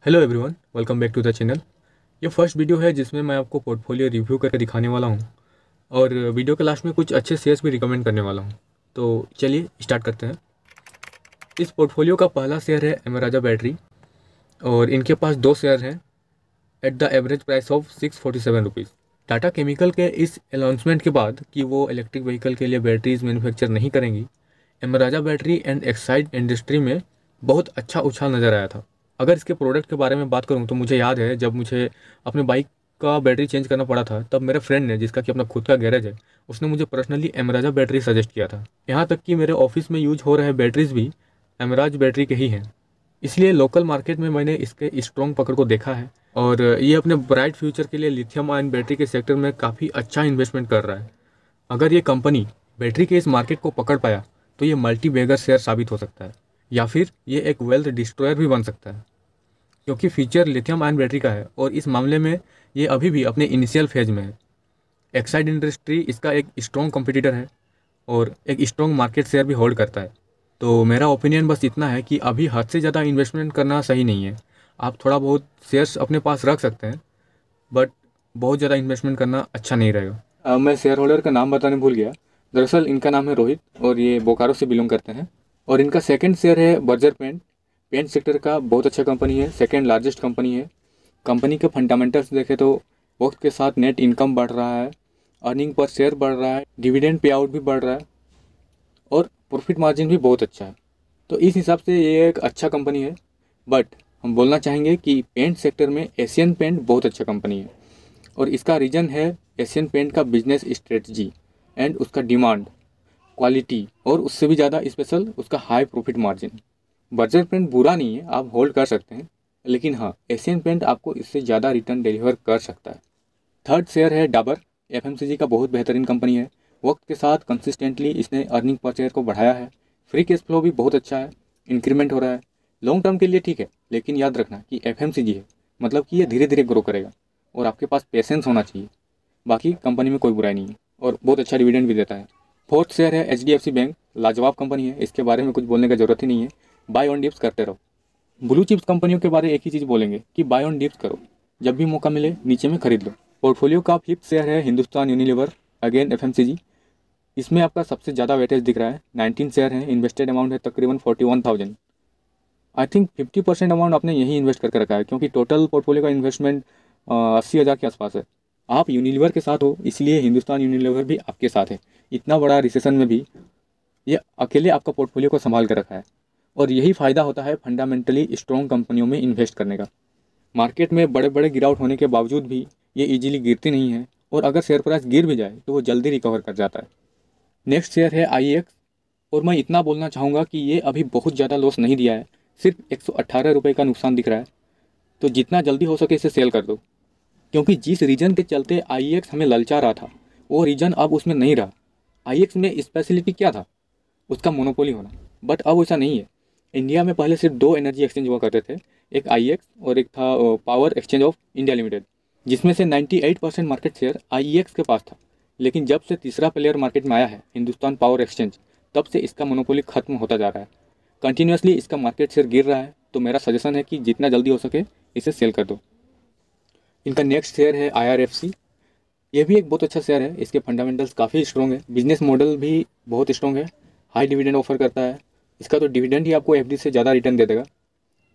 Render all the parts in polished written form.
Hello everyone, welcome back to the channel. ये first video है जिसमें मैं आपको पोर्टफोलियो रिव्यू करके दिखाने वाला हूँ और वीडियो के लास्ट में कुछ अच्छे शेयर्स भी रिकमेंड करने वाला हूँ। तो चलिए स्टार्ट करते हैं। इस पोर्टफोलियो का पहला शेयर है अमराजा बैटरी और इनके पास दो शेयर हैं at the average price of 647 rupees. Tata chemical के इस अनाउंसमेंट के बाद कि वो इलेक्ट्रिक व्हीकल के लिए बैटरीज मैन्युफैक्चर नहीं करेंगी, Amaraja battery and Exide industry में बहुत अच्छा उछाल नज़र आया था। अगर इसके प्रोडक्ट के बारे में बात करूं तो मुझे याद है जब मुझे अपने बाइक का बैटरी चेंज करना पड़ा था, तब मेरे फ्रेंड ने, जिसका कि अपना खुद का गैरेज है, उसने मुझे पर्सनली अमराजा बैटरी सजेस्ट किया था। यहाँ तक कि मेरे ऑफिस में यूज हो रहे बैटरीज भी अमराज बैटरी के ही हैं। इसलिए लोकल मार्केट में मैंने इसके स्ट्रॉन्ग पकड़ को देखा है और ये अपने ब्राइट फ्यूचर के लिए लिथियम आयन बैटरी के सेक्टर में काफ़ी अच्छा इन्वेस्टमेंट कर रहा है। अगर ये कंपनी बैटरी के इस मार्केट को पकड़ पाया तो ये मल्टी बैगर शेयर साबित हो सकता है या फिर ये एक वेल्थ डिस्ट्रॉयर भी बन सकता है, क्योंकि फीचर लिथियम आयन बैटरी का है और इस मामले में ये अभी भी अपने इनिशियल फेज में है। एक्साइड इंडस्ट्री इसका एक स्ट्रॉन्ग कंपटीटर है और एक स्ट्रॉन्ग मार्केट शेयर भी होल्ड करता है। तो मेरा ओपिनियन बस इतना है कि अभी हद से ज़्यादा इन्वेस्टमेंट करना सही नहीं है। आप थोड़ा बहुत शेयर्स अपने पास रख सकते हैं, बट बहुत ज़्यादा इन्वेस्टमेंट करना अच्छा नहीं रहेगा। मैं शेयर होल्डर का नाम बताने भूल गया। दरअसल इनका नाम है रोहित और ये बोकारो से बिलोंग करते हैं। और इनका सेकंड शेयर है बर्जर पेंट। पेंट सेक्टर का बहुत अच्छा कंपनी है, सेकंड लार्जेस्ट कंपनी है। कंपनी के फंडामेंटल्स देखें तो वक्त के साथ नेट इनकम बढ़ रहा है, अर्निंग पर शेयर बढ़ रहा है, डिविडेंड पे आउट भी बढ़ रहा है और प्रॉफिट मार्जिन भी बहुत अच्छा है। तो इस हिसाब से ये एक अच्छा कंपनी है। बट हम बोलना चाहेंगे कि पेंट सेक्टर में एशियन पेंट बहुत अच्छा कंपनी है और इसका रीज़न है एशियन पेंट का बिजनेस स्ट्रेटजी एंड उसका डिमांड, क्वालिटी और उससे भी ज़्यादा स्पेशल उसका high profit margin. Berger Paint बुरा नहीं है, आप होल्ड कर सकते हैं, लेकिन हाँ, एशियन पेंट आपको इससे ज़्यादा रिटर्न डिलीवर कर सकता है। थर्ड शेयर है डाबर। एफएमसीजी का बहुत बेहतरीन कंपनी है। वक्त के साथ कंसिस्टेंटली इसने अर्निंग पर शेयर को बढ़ाया है। फ्री कैश फ्लो भी बहुत अच्छा है, इंक्रीमेंट हो रहा है। लॉन्ग टर्म के लिए ठीक है, लेकिन याद रखना कि एफएमसीजी है, मतलब कि ये धीरे धीरे ग्रो करेगा और आपके पास पेशेंस होना चाहिए। बाकी कंपनी में कोई बुराई नहीं है और बहुत अच्छा डिविडेंड भी देता है। फोर्थ शेयर है एचडीएफसी बैंक। लाजवाब कंपनी है, इसके बारे में कुछ बोलने की जरूरत ही नहीं है। बाय ऑन डिप्स करते रहो। ब्लू चिप्स कंपनियों के बारे में एक ही चीज़ बोलेंगे कि बाय ऑन डिप्स करो, जब भी मौका मिले नीचे में खरीद लो। पोर्टफोलियो का फिफ्थ शेयर है हिंदुस्तान यूनिलीवर, अगेन एफएमसीजी। इसमें आपका सबसे ज़्यादा वेटेज दिख रहा है। 19 शेयर है, इन्वेस्टेड अमाउंट है तकरीबन 41,000। आई थिंक 50% अमाउंट आपने यही इन्वेस्ट करके रखा है, क्योंकि टोटल पोर्टफोलियो का इन्वेस्टमेंट 80,000 के आसपास है। आप यूनिलीवर के साथ हो, इसलिए हिंदुस्तान यूनिलीवर भी आपके साथ है। इतना बड़ा रिसेशन में भी ये अकेले आपका पोर्टफोलियो को संभाल कर रखा है और यही फ़ायदा होता है फंडामेंटली स्ट्रॉन्ग कंपनियों में इन्वेस्ट करने का। मार्केट में बड़े बड़े गिरावट होने के बावजूद भी ये इजीली गिरती नहीं है और अगर शेयर प्राइस गिर भी जाए तो वो जल्दी रिकवर कर जाता है। नेक्स्ट शेयर है आईएक्स और मैं इतना बोलना चाहूँगा कि ये अभी बहुत ज़्यादा लॉस नहीं दिया है, सिर्फ 118 रुपये का नुकसान दिख रहा है। तो जितना जल्दी हो सके इसे सेल कर दो, क्योंकि जिस रीजन के चलते आईएक्स हमें ललचा रहा था वो रीजन अब उसमें नहीं रहा। आईएक्स में स्पेशलिटी क्या था? उसका मोनोपोली होना, बट अब ऐसा नहीं है। इंडिया में पहले सिर्फ दो एनर्जी एक्सचेंज हुआ करते थे, एक आईएक्स और एक था power exchange of India limited, जिसमें से 98% मार्केट शेयर आईएक्स के पास था। लेकिन जब से तीसरा प्लेयर मार्केट में आया है, हिंदुस्तान पावर एक्सचेंज, तब से इसका मोनोपोली खत्म होता जा रहा है। कंटिन्यूसली इसका मार्केट शेयर गिर रहा है। तो मेरा सजेशन है कि जितना जल्दी हो सके इसे सेल कर दो। इनका नेक्स्ट शेयर है आईआरएफसी। ये भी एक बहुत अच्छा शेयर है, इसके फंडामेंटल्स काफ़ी स्ट्रॉन्ग है, बिजनेस मॉडल भी बहुत स्ट्रॉन्ग है, हाई डिविडेंड ऑफर करता है। इसका तो डिविडेंड ही आपको एफडी से ज़्यादा रिटर्न दे देगा।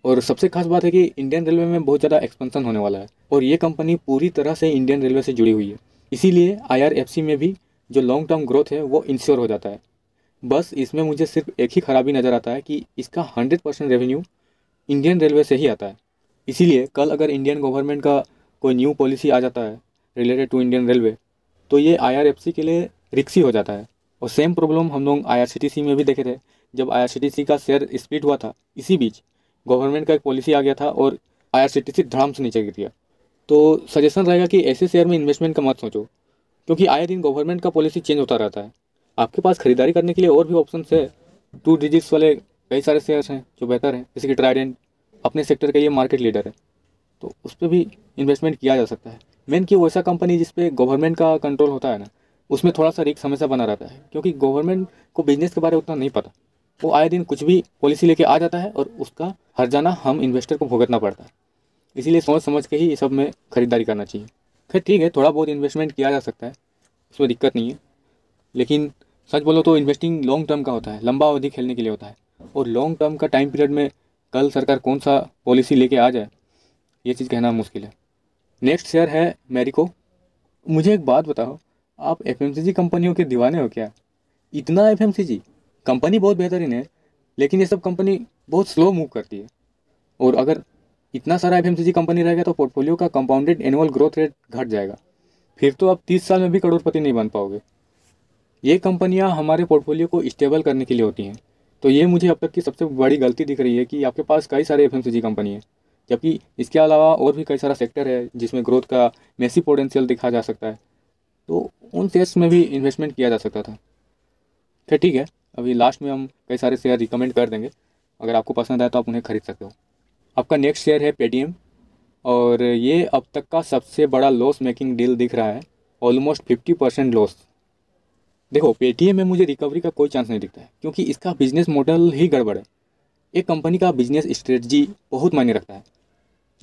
और सबसे खास बात है कि इंडियन रेलवे में बहुत ज़्यादा एक्सपेंशन होने वाला है और ये कंपनी पूरी तरह से इंडियन रेलवे से जुड़ी हुई है। इसीलिए आईआरएफसी में भी जो लॉन्ग टर्म ग्रोथ है वो इंश्योर हो जाता है। बस इसमें मुझे सिर्फ एक ही खराबी नज़र आता है कि इसका 100% रेवेन्यू इंडियन रेलवे से ही आता है। इसीलिए कल अगर इंडियन गवर्नमेंट का कोई न्यू पॉलिसी आ जाता है रिलेटेड टू इंडियन रेलवे, तो ये आईआरएफसी के लिए रिक्सी हो जाता है। और सेम प्रॉब्लम हम लोग आईआरसीटीसी में भी देखे थे। जब आईआरसीटीसी का शेयर स्प्लिट हुआ था, इसी बीच गवर्नमेंट का एक पॉलिसी आ गया था और आईआरसीटीसी धड़ाम से नीचे गिर गया। तो सजेशन रहेगा कि ऐसे शेयर में इन्वेस्टमेंट का मत सोचो, क्योंकि आए दिन गवर्नमेंट का पॉलिसी चेंज होता रहता है। आपके पास खरीदारी करने के लिए और भी ऑप्शन है। 2 डिजिट्स वाले कई सारे शेयर्स हैं जो बेहतर हैं, जैसे कि ट्राइडेंट अपने सेक्टर का ये मार्केट लीडर है, तो उस पर भी इन्वेस्टमेंट किया जा सकता है। मेन कि वैसा कंपनी जिस पे गवर्नमेंट का कंट्रोल होता है ना, उसमें थोड़ा सा रिस्क हमेशा बना रहता है, क्योंकि गवर्नमेंट को बिजनेस के बारे में उतना नहीं पता। वो आए दिन कुछ भी पॉलिसी लेके आ जाता है और उसका हर्जाना हम इन्वेस्टर को भुगतना पड़ता है। इसीलिए सोच समझ के ही ये सब में ख़रीदारी करना चाहिए। खैर ठीक है, थोड़ा बहुत इन्वेस्टमेंट किया जा सकता है, इसमें दिक्कत नहीं है, लेकिन सच बोलो तो इन्वेस्टिंग लॉन्ग टर्म का होता है, लंबा अवधि खेलने के लिए होता है। और लॉन्ग टर्म का टाइम पीरियड में कल सरकार कौन सा पॉलिसी लेके आ जाए, ये चीज़ कहना मुश्किल है। नेक्स्ट शेयर है मैरिको। मुझे एक बात बताओ, आप एफएमसीजी कंपनियों के दीवाने हो क्या? इतना एफएमसीजी कंपनी बहुत बेहतरीन है, लेकिन ये सब कंपनी बहुत स्लो मूव करती है। और अगर इतना सारा एफएमसीजी कंपनी रहेगा तो पोर्टफोलियो का कंपाउंडेड एनुअल ग्रोथ रेट घट जाएगा, फिर तो आप 30 साल में भी करोड़पति नहीं बन पाओगे। ये कंपनियां हमारे पोर्टफोलियो को स्टेबल करने के लिए होती हैं। तो ये मुझे अब तक की सबसे बड़ी गलती दिख रही है कि आपके पास कई सारे एफएमसीजी कंपनी है, जबकि इसके अलावा और भी कई सारा सेक्टर है जिसमें ग्रोथ का मैसिव पोटेंशियल दिखा जा सकता है। तो उन शेयर्स में भी इन्वेस्टमेंट किया जा सकता था। फिर ठीक है, अभी लास्ट में हम कई सारे शेयर रिकमेंड कर देंगे, अगर आपको पसंद आए तो आप उन्हें खरीद सकते हो। आपका नेक्स्ट शेयर है पेटीएम, और ये अब तक का सबसे बड़ा लॉस मेकिंग डील दिख रहा है, ऑलमोस्ट 50% लॉस। देखो, पेटीएम में मुझे रिकवरी का कोई चांस नहीं दिखता है, क्योंकि इसका बिजनेस मॉडल ही गड़बड़ है। एक कंपनी का बिजनेस स्ट्रेटजी बहुत मायने रखता है।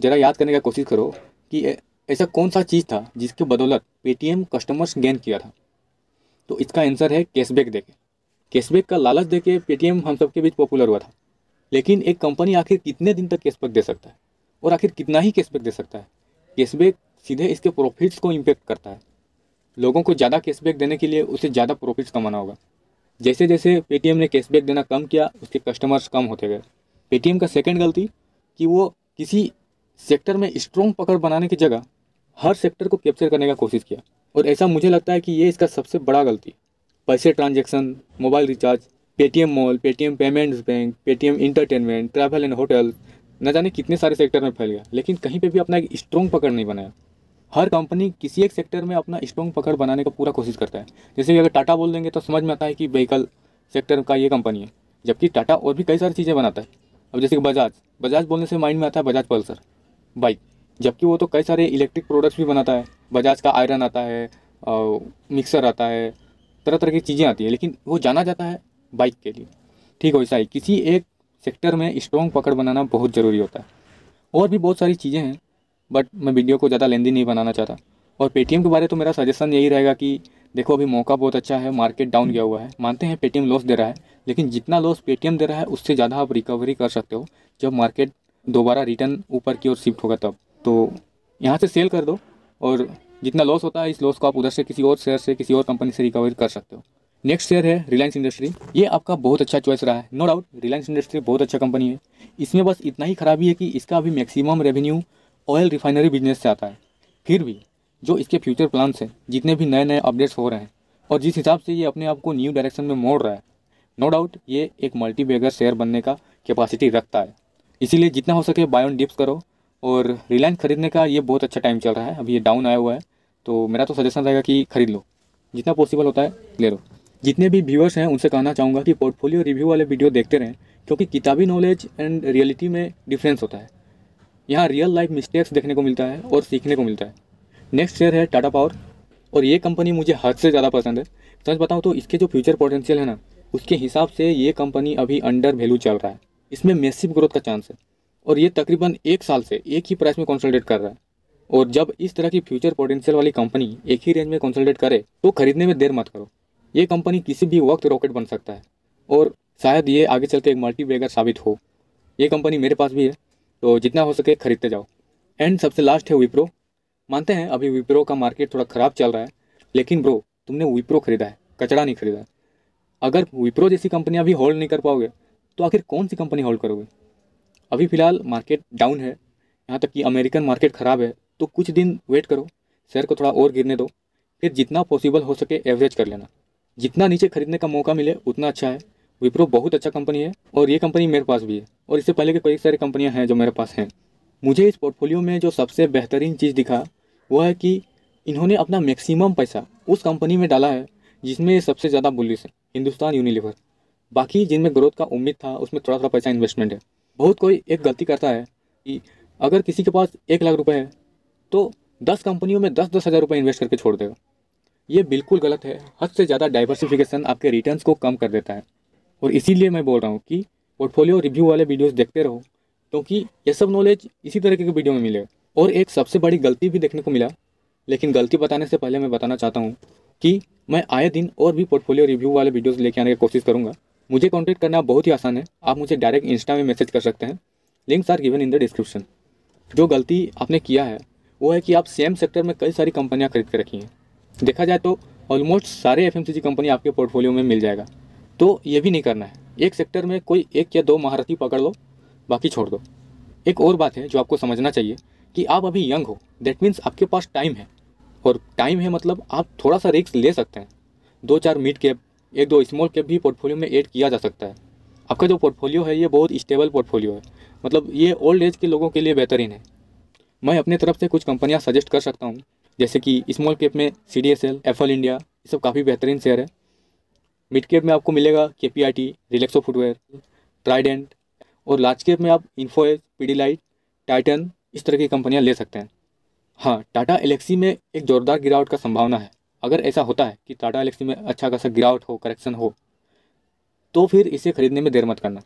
ज़रा याद करने का कोशिश करो कि ऐसा कौन सा चीज़ था जिसके बदौलत पेटीएम कस्टमर्स गेन किया था। तो इसका आंसर है कैशबैक देके। कैशबैक का लालच देके पेटीएम हम सबके बीच पॉपुलर हुआ था। लेकिन एक कंपनी आखिर कितने दिन तक कैशबैक दे सकता है, और आखिर कितना ही कैशबैक दे सकता है? कैशबैक सीधे इसके प्रॉफिट्स को इम्पेक्ट करता है। लोगों को ज़्यादा कैशबैक देने के लिए उसे ज़्यादा प्रॉफिट्स कमाना होगा। जैसे जैसे पेटीएम ने कैशबैक देना कम किया, उसके कस्टमर्स कम होते गए। पेटीएम का सेकंड गलती कि वो किसी सेक्टर में स्ट्रॉन्ग पकड़ बनाने की जगह हर सेक्टर को कैप्चर करने का कोशिश किया, और ऐसा मुझे लगता है कि ये इसका सबसे बड़ा गलती। पैसे transaction, mobile recharge, Paytm mall, Paytm payments bank, Paytm entertainment, travel and hotel, न जाने कितने सारे सेक्टर में फैल गया, लेकिन कहीं पे भी अपना एक स्ट्रॉन्ग पकड़ नहीं बनाया। हर कंपनी किसी एक सेक्टर में अपना स्ट्रॉन्ग पकड़ बनाने का पूरा कोशिश करता है। जैसे कि अगर टाटा बोल देंगे तो समझ में आता है कि व्हीकल सेक्टर का ये कंपनी है, जबकि टाटा और भी कई सारी चीज़ें बनाता है। अब जैसे कि बजाज बोलने से माइंड में आता है बजाज पल्सर बाइक, जबकि वो तो कई सारे इलेक्ट्रिक प्रोडक्ट्स भी बनाता है। बजाज का आयरन आता है, मिक्सर आता है, तरह तरह की चीज़ें आती है, लेकिन वो जाना जाता है बाइक के लिए। ठीक वैसा ही किसी एक सेक्टर में स्ट्रॉन्ग पकड़ बनाना बहुत ज़रूरी होता है। और भी बहुत सारी चीज़ें हैं, बट मैं वीडियो को ज़्यादा लेंदी नहीं बनाना चाहता। और पेटीएम के बारे तो मेरा सजेशन यही रहेगा कि देखो, अभी मौका बहुत अच्छा है, मार्केट डाउन गया हुआ है, मानते हैं पेटीएम लॉस दे रहा है, लेकिन जितना लॉस पेटीएम दे रहा है उससे ज़्यादा आप रिकवरी कर सकते हो जब मार्केट दोबारा रिटर्न ऊपर की ओर शिफ्ट होगा तब। तो यहाँ से सेल कर दो, और जितना लॉस होता है इस लॉस को आप उधर से किसी और शेयर से, किसी और कंपनी से रिकवरी कर सकते हो। नेक्स्ट शेयर है रिलायंस इंडस्ट्री। ये आपका बहुत अच्छा चॉइस रहा है, नो डाउट। रिलायंस इंडस्ट्री बहुत अच्छा कंपनी है। इसमें बस इतना ही खराबी है कि इसका अभी maximum revenue oil refinery business से आता है। फिर भी जो इसके फ्यूचर प्लान्स हैं, जितने भी नए नए अपडेट्स हो रहे हैं, और जिस हिसाब से ये अपने आप को न्यू डायरेक्शन में मोड़ रहा है, नो डाउट ये एक मल्टी बैगर शेयर बनने का कैपेसिटी रखता है। इसीलिए जितना हो सके बाय ऑन डिप्स करो, और रिलायंस खरीदने का ये बहुत अच्छा टाइम चल रहा है, अभी ये डाउन आया हुआ है, तो मेरा तो सजेशन रहेगा कि खरीद लो, जितना पॉसिबल होता है ले लो। जितने भी व्यूअर्स हैं उनसे कहना चाहूँगा कि पोर्टफोलियो रिव्यू वाले वीडियो देखते रहें, क्योंकि किताबी नॉलेज एंड रियलिटी में डिफरेंस होता है। यहाँ रियल लाइफ मिस्टेक्स देखने को मिलता है और सीखने को मिलता है। नेक्स्ट शेयर है टाटा पावर, और ये कंपनी मुझे हद से ज़्यादा पसंद है। सच बताऊँ तो इसके जो फ्यूचर पोटेंशियल है ना, उसके हिसाब से ये कंपनी अभी अंडर वैल्यू चल रहा है। इसमें मैसिव ग्रोथ का चांस है, और ये तकरीबन 1 साल से एक ही प्राइस में कंसोलिडेट कर रहा है। और जब इस तरह की फ्यूचर पोटेंशियल वाली कंपनी एक ही रेंज में कंसोलिडेट करे तो खरीदने में देर मत करो। ये कंपनी किसी भी वक्त रॉकेट बन सकता है, और शायद ये आगे चल के एक मल्टी बैगर साबित हो। ये कंपनी मेरे पास भी है, तो जितना हो सके खरीदते जाओ। एंड सबसे लास्ट है विप्रो। मानते हैं अभी विप्रो का मार्केट थोड़ा ख़राब चल रहा है, लेकिन ब्रो तुमने विप्रो खरीदा है, कचरा नहीं खरीदा है। अगर विप्रो जैसी कंपनी अभी होल्ड नहीं कर पाओगे तो आखिर कौन सी कंपनी होल्ड करोगे? अभी फ़िलहाल मार्केट डाउन है, यहाँ तक कि अमेरिकन मार्केट ख़राब है, तो कुछ दिन वेट करो, शेयर को थोड़ा और गिरने दो, फिर जितना पॉसिबल हो सके एवरेज कर लेना। जितना नीचे खरीदने का मौका मिले उतना अच्छा है। विप्रो बहुत अच्छा कंपनी है, और ये कंपनी मेरे पास भी है, और इससे पहले के कई सारी कंपनियां हैं जो मेरे पास हैं। मुझे इस पोर्टफोलियो में जो सबसे बेहतरीन चीज़ दिखा वो है कि इन्होंने अपना मैक्सिमम पैसा उस कंपनी में डाला है जिसमें सबसे ज़्यादा बुलिश है, हिंदुस्तान यूनिलीवर। बाकी जिनमें ग्रोथ का उम्मीद था उसमें थोड़ा थोड़ा पैसा इन्वेस्टमेंट है। बहुत कोई एक गलती करता है कि अगर किसी के पास 1 लाख रुपए है तो 10 कंपनियों में 10-10 हज़ार रुपये इन्वेस्ट करके छोड़ देगा। ये बिल्कुल गलत है। हद से ज़्यादा डाइवर्सिफिकेशन आपके रिटर्न्स को कम कर देता है, और इसीलिए मैं बोल रहा हूँ कि पोर्टफोलियो रिव्यू वाले वीडियोस देखते रहो, क्योंकि ये सब नॉलेज इसी तरीके के वीडियो में मिलेगा। और एक सबसे बड़ी गलती भी देखने को मिला, लेकिन गलती बताने से पहले मैं बताना चाहता हूँ कि मैं आए दिन और भी पोर्टफोलियो रिव्यू वाले वीडियोस लेके आने की कोशिश करूँगा। मुझे कॉन्टैक्ट करना बहुत ही आसान है, आप मुझे डायरेक्ट इंस्टा में मैसेज कर सकते हैं, links are given in the description. जो गलती आपने किया है वो है कि आप सेम सेक्टर में कई सारी कंपनियां खरीद के रखी हैं। देखा जाए तो ऑलमोस्ट सारे एफएमसीजी कंपनी आपके पोर्टफोलियो में मिल जाएगा, तो ये भी नहीं करना है। एक सेक्टर में कोई एक या दो महारथी पकड़ लो, बाकी छोड़ दो। एक और बात है जो आपको समझना चाहिए कि आप अभी यंग हो, दैट मीन्स आपके पास टाइम है, और टाइम है मतलब आप थोड़ा सा रिस्क ले सकते हैं। 2-4 मिड कैप, 1-2 स्मॉल कैप भी पोर्टफोलियो में ऐड किया जा सकता है। आपका जो पोर्टफोलियो है ये बहुत स्टेबल पोर्टफोलियो है, मतलब ये ओल्ड एज के लोगों के लिए बेहतरीन है। मैं अपने तरफ से कुछ कंपनियां सजेस्ट कर सकता हूं, जैसे कि स्मॉल कैप में CDSL, एफल इंडिया, ये सब काफ़ी बेहतरीन शेयर है। मिड कैप में आपको मिलेगा KPIT, रिलैक्सो फुटवेयर, ट्राइडेंट, और लार्ज कैप में आप इन्फो एज, पीडीलाइट, टाइटन, इस तरह की कंपनियां ले सकते हैं। हाँ, टाटा एलेक्सी में एक ज़ोरदार गिरावट का संभावना है। अगर ऐसा होता है कि टाटा एलेक्सी में अच्छा खासा गिरावट हो, करेक्शन हो, तो फिर इसे खरीदने में देर मत करना।